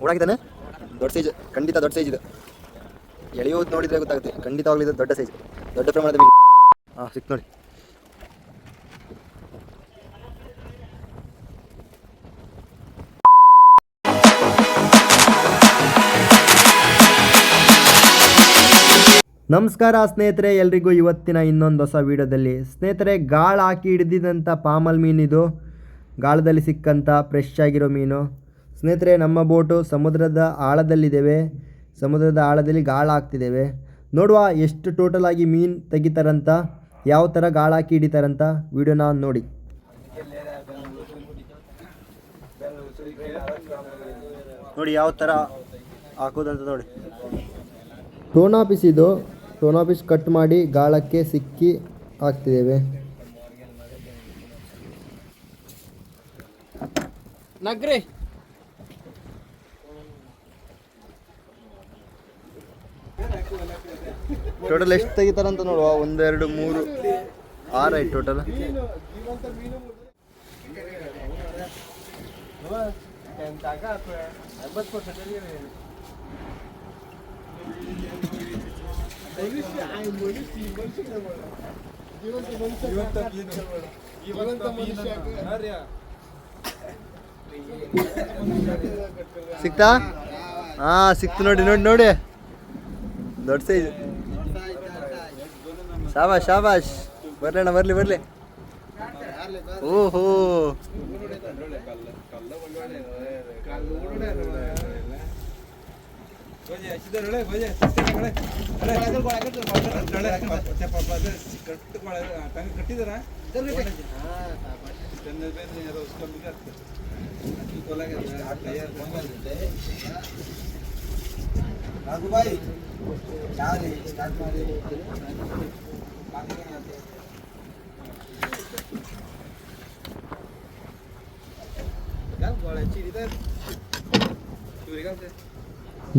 ಓಡಾಗಿದ್ದಾನೆ. ದೊಡ್ಡ ಸೈಜ್, ಖಂಡಿತ ದೊಡ್ಡ ಸೈಜ್ ಇದು. ಎಳೆಯೋದು ನೋಡಿದರೆ ಗೊತ್ತಾಗುತ್ತೆ, ಖಂಡಿತವಾಗ್ಲೂ ಇದು ದೊಡ್ಡ ಸೈಜ್, ದೊಡ್ಡ ಪ್ರಮಾಣದ ಮೀನು. ಹಾಂ ಸಿಕ್ತು ನೋಡಿ. ನಮಸ್ಕಾರ ಸ್ನೇಹಿತರೆ, ಎಲ್ರಿಗೂ ಇವತ್ತಿನ ಇನ್ನೊಂದು ಹೊಸ ವೀಡಿಯೋದಲ್ಲಿ. ಸ್ನೇಹಿತರೆ, ಗಾಳ ಹಾಕಿ ಹಿಡಿದಿದ್ದಂಥ ಪಾಮಲ್ ಮೀನಿದು, ಗಾಳದಲ್ಲಿ ಸಿಕ್ಕಂಥ ಫ್ರೆಶ್ ಆಗಿರೋ ಮೀನು. ಸ್ನೇಹಿತರೆ, ನಮ್ಮ ಬೋಟು ಸಮುದ್ರದ ಆಳದಲ್ಲಿದ್ದೇವೆ. ಸಮುದ್ರದ ಆಳದಲ್ಲಿ ಗಾಳ ಹಾಕ್ತಿದ್ದೇವೆ. ನೋಡುವ ಎಷ್ಟು ಟೋಟಲ್ ಆಗಿ ಮೀನು ತೆಗಿತಾರಂತ, ಯಾವ ಥರ ಗಾಳ ಹಾಕಿ ಹಿಡಿತಾರಂತ ವೀಡಿಯೋನ ನೋಡಿ. ನೋಡಿ ಯಾವ ಥರ ಹಾಕೋದಂತ ನೋಡಿ. ಟೋನಾ ಪೀಸ್ ಇದು. ಟೋನಾ ಪೀಸ್ ಕಟ್ ಮಾಡಿ ಗಾಳಕ್ಕೆ ಸಿಕ್ಕಿ ಹಾಕ್ತಿದ್ದೇವೆ. ನಗ್ರಿ ಟೋಟಲ್ ಎಷ್ಟು ತೆಗಿತಾರಂತ ನೋಡುವ. 1 2 3 6 ಆಯ್ತು ಟೋಟಲ್. ಸಿಕ್ತಾ? ಹಾ ಸಿಕ್ತು ನೋಡಿ ನೋಡಿ ನೋಡಿ, ದೊಡ್ಡ ಸೈಜ್. ಶಾಬಾಷ್ ಶಾಬಾಷ್, ಬರ್ಲಣ್ಣ ಬರ್ಲಿ ಬರ್ಲಿ. ಓಹೋ,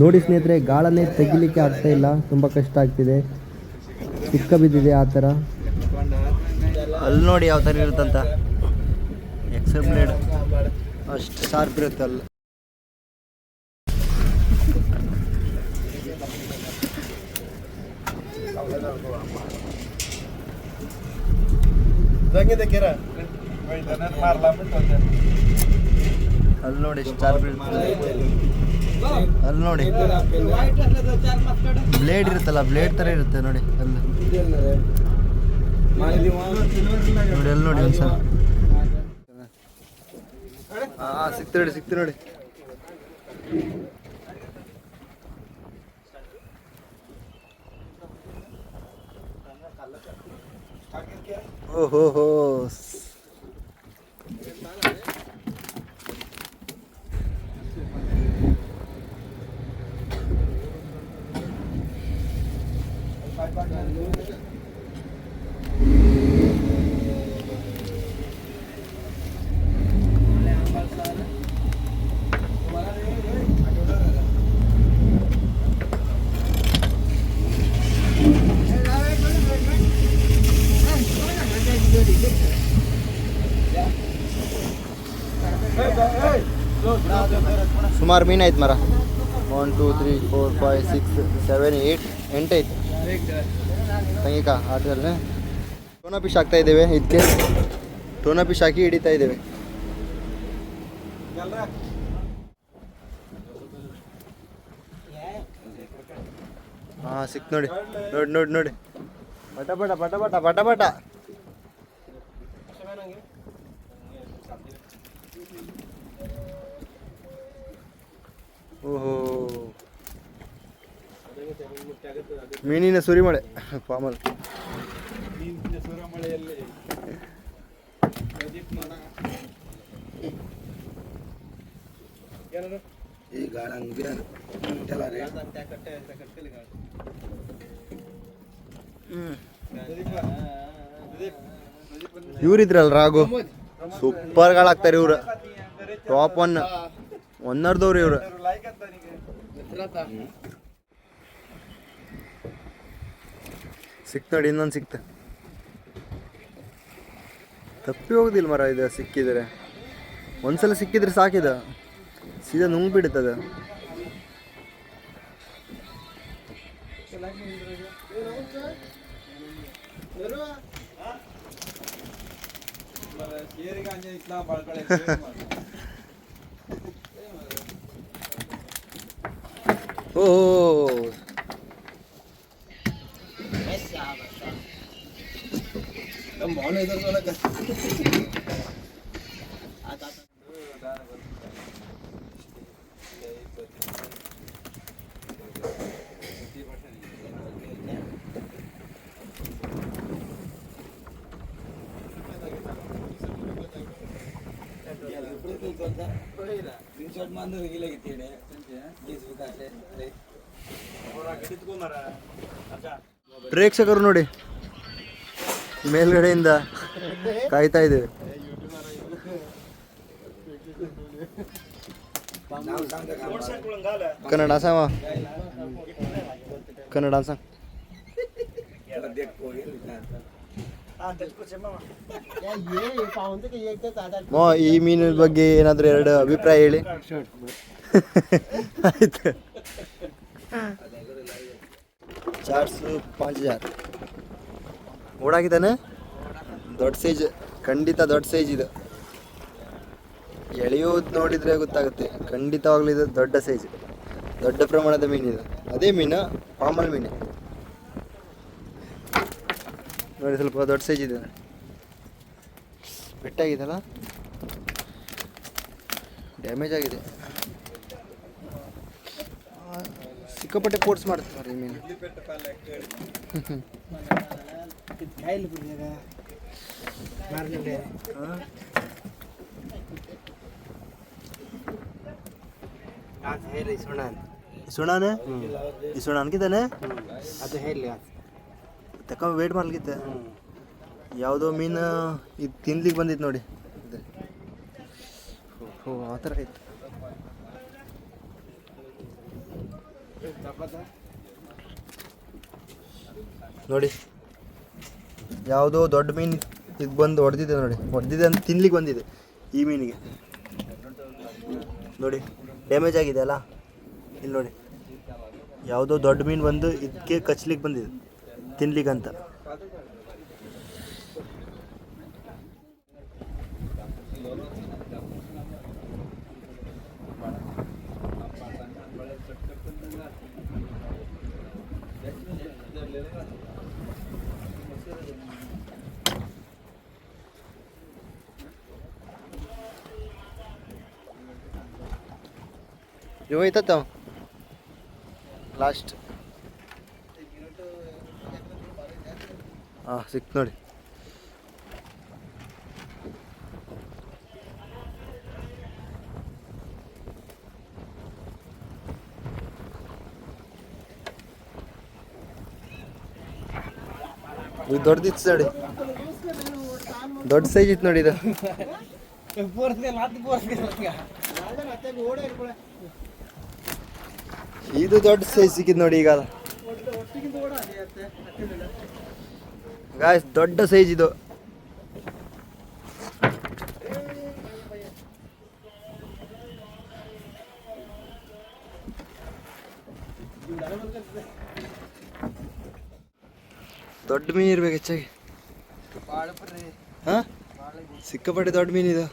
ನೋಡಿ ಸ್ನೇಹಿತರೆ, ಗಾಳನೇ ತೆಗಿಲಿಕ್ಕೆ ಆಗ್ತಾ ಇಲ್ಲ, ತುಂಬ ಕಷ್ಟ ಆಗ್ತಿದೆ, ಸಿಕ್ಕ ಬಿದ್ದಿದೆ ಆ ಥರ. ಅಲ್ಲಿ ನೋಡಿ ಯಾವ ಥರ ಇರುತ್ತಂತ, ಎಕ್ಸೆಲ್ ಬ್ಲೇಡ್ ಅಷ್ಟು ಶಾರ್ಪ್ ಇರುತ್ತೆ ಅಲ್ಲಿ. ಅಲ್ಲಿ ನೋಡಿ ಶಾರ್ಪ್ ಇರುತ್ತೆ. ಅಲ್ಲಿ ನೋಡಿ ಬ್ಲೇಡ್ ಇರುತ್ತಲ್ಲ, ಬ್ಲೇಡ್ ಥರ ಇರುತ್ತೆ ನೋಡಿ ಅಲ್ಲಿ. ನೋಡಿ ಅಲ್ಲಿ ನೋಡಿ ಒಂದ್ಸಲ. ಹಾಂ ಸಿಕ್ತು ನೋಡಿ, ಸಿಕ್ತು ನೋಡಿ. ಓಹೋ ಹೋ, ಸುಮಾರು ಮೀನು ಆಯ್ತು ಮರ. 1 2 3 4 5 6 7 8 8 ಐತೆ ತಂಗಿಕ ಆಟದಲ್ಲಿ. ಟೋನಾ ಫಿಶ್ ಹಾಕ್ತಾ ಇದ್ದೇವೆ. ಇದಕ್ಕೆ ಟೋನಾ ಫಿಶ್ ಹಾಕಿ ಹಿಡಿತಾ ಇದ್ದೇವೆ. ಹಾಂ ಸಿಕ್ತು ನೋಡಿ ನೋಡಿ ನೋಡಿ ನೋಡಿ, ಪಟ ಪಟ ಪಟ ಪಟ ಪಟ ಪಟ. ಓಹೋ, ಮೀನಿನ ಸುರಿಮಳೆ ಪಾಮಲ್. ಇವರಿದ್ರಲ್ಲ ರಾಘು, ಸೂಪರ್ ಗಾಳಾಗ್ತಾರೆ ಇವ್ರು. ಟಾಪ್ 1 ಅರ್ಧವ್ರು ಇವ್ರು. ಸಿಕ್ತು ನೋಡಿ, ಇನ್ನೊಂದು ಸಿಕ್ತ. ತಪ್ಪಿ ಹೋಗುದಿಲ್ಲ ಮರ ಇದು. ಸಿಕ್ಕಿದ್ರೆ ಒಂದ್ಸಲ ಸಿಕ್ಕಿದ್ರೆ ಸಾಕಿದ. ಸೀದಾ ನುಂಗ್ ಬಿಡುತ್ತದ. ಓ ಪ್ರೇಕ್ಷಕರು ನೋಡಿ ಮೇಲ್ಗಡೆಯಿಂದ ಕಾಯ್ತಾ ಇದ್ದೇವೆ. ಕನ್ನಡ ಸಾವ ಕನ್ನಡ ಸಾಂಗ್ ಈ ಮೀನಿನ ಬಗ್ಗೆ ಏನಾದರೂ ಎರಡು ಅಭಿಪ್ರಾಯ ಹೇಳಿ. ಆಯ್ತು. 405,000 ಓಡಾಗಿದ್ದಾನೆ. ದೊಡ್ಡ ಸೈಜ್, ಖಂಡಿತ ದೊಡ್ಡ ಸೈಜ್ ಇದು. ಎಳೆಯೋದು ನೋಡಿದರೆ ಗೊತ್ತಾಗುತ್ತೆ, ಖಂಡಿತವಾಗ್ಲೂ ಇದು ದೊಡ್ಡ ಸೈಜ್, ದೊಡ್ಡ ಪ್ರಮಾಣದ ಮೀನಿದು. ಅದೇ ಮೀನು ಪಾಮಲ್ ಮೀನು ನೋಡಿ, ಸ್ವಲ್ಪ ದೊಡ್ಡ ಸೈಜ್ ಇದೆ. ಪೆಟ್ಟಾಗಿದೆಲ್ಲ, ಡ್ಯಾಮೇಜ್ ಆಗಿದೆ. ಸಿಕ್ಕಾಪಟ್ಟೆ ಫೋರ್ಸ್ ಮಾಡ್ತಾರೆ ಈ ಮೀನು. ಸುಣಾನೆ ಈ ಸುಣ ಅನ್ಕಿದ್ದಾನೆ. ಅದು ಹೇಳಿ ತಕ್ಕ ವೇಟ್ ಮಾಡ್ಲಿಕ್ಕೆ ಯಾವುದೋ ಮೀನು ಇದು ತಿನ್ಲಿಕ್ಕೆ ಬಂದಿತ್ತು ನೋಡಿ. ಓ ಆ ಥರ ಆಯ್ತು. ನೋಡಿ ಯಾವುದೋ ದೊಡ್ಡ ಮೀನು ಇದು ಬಂದು ಹೊಡೆದಿದೆ ನೋಡಿ, ಹೊಡೆದಿದೆ ಅಂತ ತಿನ್ಲಿಕ್ಕೆ ಬಂದಿದೆ ಈ ಮೀನಿಗೆ. ನೋಡಿ ಡ್ಯಾಮೇಜ್ ಆಗಿದೆ ಅಲ್ಲ, ಇಲ್ಲಿ ನೋಡಿ ಯಾವುದೋ ದೊಡ್ಡ ಮೀನು ಬಂದು ಇದಕ್ಕೆ ಕಚ್ಲಿಕ್ಕೆ ಬಂದಿದೆ ತಿನ್ಲಿಕ್ಕಂತ. ಇವ ಐತತ್ತ ಲಾಸ್ಟ್. ಹಾಂ ಸಿಕ್ತು ನೋಡಿ. ಇದು ದೊಡ್ಡದಿತ್ತು ನೋಡಿ, ದೊಡ್ಡ ಸೈಜ್ ಇತ್ತು ನೋಡಿ ಇದು. ಇದು ದೊಡ್ಡ ಸೈಜ್ ಸಿಕ್ಕಿದ್ ನೋಡಿ ಈಗ. ಗಾಯ್ಸ್ ದೊಡ್ಡ ಸೈಜ್ ಇದು. ದೊಡ್ಡ ಮೀನು ಇರ್ಬೇಕು ಹೆಚ್ಚಾಗಿ. ಹಾಂ ಸಿಕ್ಕಾಪಟ್ಟೆ ದೊಡ್ಡ ಮೀನಿದು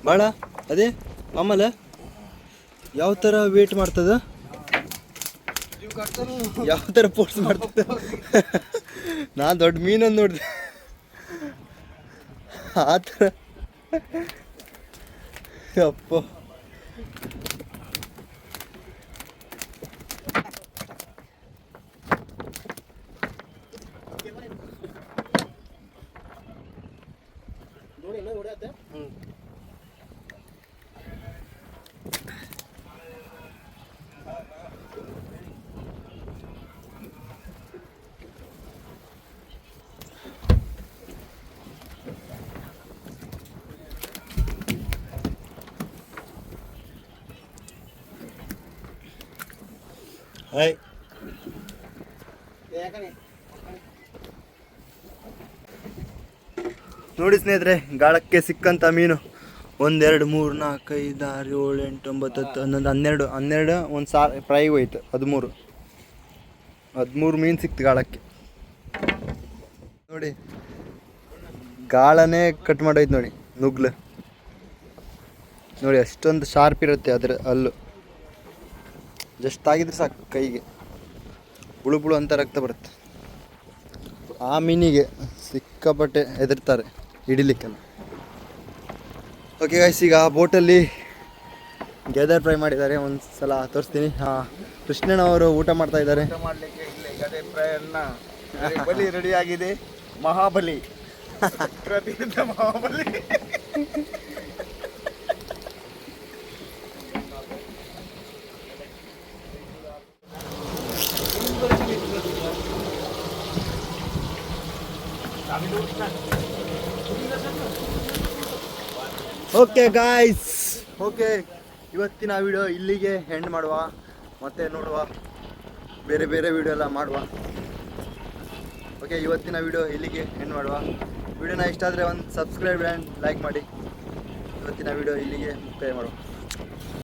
ಭಾಳ. ಅದೇ ಆಮೇಲೆ ಯಾವ ಥರ ವೇಟ್ ಮಾಡ್ತದ, ಯಾವ ಥರ ಫೋರ್ಸ್ ಮಾಡ್ತದ. ನಾನು ದೊಡ್ಡ ಮೀನನ್ನು ನೋಡಿದೆ ಆ ಥರ. ಅಪ್ಪ ಹಾಯ್. ನೋಡಿ ಸ್ನೇಹಿತರೆ, ಗಾಳಕ್ಕೆ ಸಿಕ್ಕಂಥ ಮೀನು 1 2 3 4 5 6 7 8 9 10 11 12 ಒಂದು ಸಾರು ಫ್ರೈ ಹೋಯ್ತು 13 ಮೀನು ಸಿಕ್ತು ಗಾಳಕ್ಕೆ ನೋಡಿ. ಗಾಳನೇ ಕಟ್ ಮಾಡೋಯ್ತು ನೋಡಿ, ನುಗ್ಲು ನೋಡಿ ಅಷ್ಟೊಂದು ಶಾರ್ಪ್ ಇರುತ್ತೆ ಅದರ ಹಲ್ಲು. ಜಸ್ಟ್ ತಾಗಿದ್ರೆ ಸಾಕು ಕೈಗೆ ಬುಳು ಅಂತ ರಕ್ತ ಬರುತ್ತೆ. ಆ ಮೀನಿಗೆ ಸಿಕ್ಕಾಪಟ್ಟೆ ಹೆದರ್ತಾರೆ ಹಿಡಿಲಿಕ್ಕೆಲ್ಲ. ಓಕೆ ಗೈಸ್, ಈಗ ಬೋಟಲ್ಲಿ ಗೆದರ್ ಫ್ರೈ ಮಾಡಿದ್ದಾರೆ, ಒಂದು ಸಲ ತೋರಿಸ್ತೀನಿ. ಕೃಷ್ಣನವರು ಊಟ ಮಾಡ್ತಾ ಇದ್ದಾರೆ. ಊಟ ಮಾಡಲಿಕ್ಕೆ ಇಲ್ಲಿ ಗದೆ ಫ್ರೈಯನ್ನ ಬಲಿ ರೆಡಿ ಆಗಿದೆ. ಮಹಾಬಲಿ ಪ್ರತಿನಿಧ ಮಹಾಬಲಿ. ಓಕೆ ಗಾಯ್ಸ್, ಓಕೆ ಇವತ್ತಿನ ವಿಡಿಯೋ ಇಲ್ಲಿಗೆ ಎಂಡ್ ಮಾಡುವ. ಮತ್ತೆ ನೋಡುವ ಬೇರೆ ವಿಡಿಯೋ ಎಲ್ಲ ಮಾಡುವ. ಓಕೆ, ಇವತ್ತಿನ ವಿಡಿಯೋ ಇಲ್ಲಿಗೆ ಎಂಡ್ ಮಾಡುವ. ವಿಡಿಯೋನ ಇಷ್ಟ ಆದರೆ ಒಂದು ಸಬ್ಸ್ಕ್ರೈಬ್ ಆ್ಯಂಡ್ ಲೈಕ್ ಮಾಡಿ. ಇವತ್ತಿನ ವಿಡಿಯೋ ಇಲ್ಲಿಗೆ ಮುಕ್ತಾಯ ಮಾಡುವ.